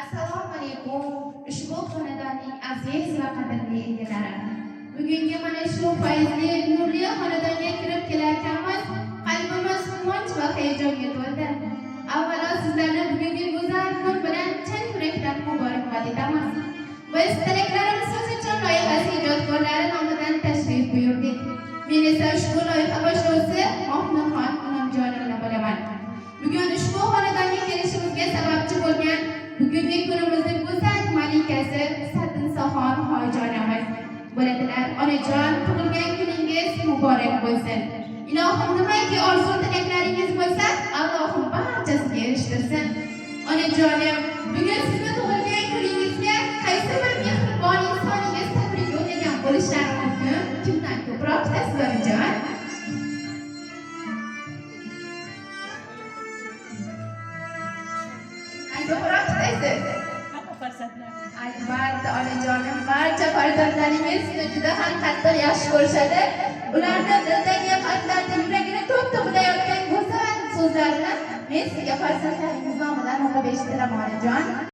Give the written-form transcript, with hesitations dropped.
Assalomu alaykum. Ushbu xonadonning aziz va qadrli egalari. Bugungi mana shu fayzli, nurli xonadonga kirib kelayotganmiz. Qalbimiz quvonch va hayajonga to'ldi. Avvalo sizlarni bugungi go'zal kun bilan chin yurakdan muborakbod etamiz. Biz tilaklarimiz so'z uchun loyihasi ijodkorlari nomidan tashrif buyurdik. Men esa ushbu loyiha boshlovchisi Mohnaxon Inomjonova bo'laman. Bugun ushbu xonadonga kelishimizga sababchi bo'lgan bugungi kunimizning go'zal malikasi Satinsohon hoyjonamiz bo'ladilar. Onajon, tug'ilgan kuningiz muborak bo'lsin. Ilohim nimaiki orzu tilaklaringiz bo'lsa, Allohim barchasiga erishtirsin. Onajonim, bugun sizni tug'ilgan kuningizga qaysi bir mehribon insoningiz tabrik yo'llagan bo'lishlari mumkin? Kimdan ko'proq bilasiz, onajon? Ko'proq istaysiz? Albatta onajonim, barcha farzandlaringiz sizni juda ham qattiq yaxshi ko'rishadi. Ularni dildagi, qalblarida, yuragini to'p-to'p ulayotgan go'zal so'zlarni men sizga farzandlaringiz nomidan o'qib eshitiraman onajon.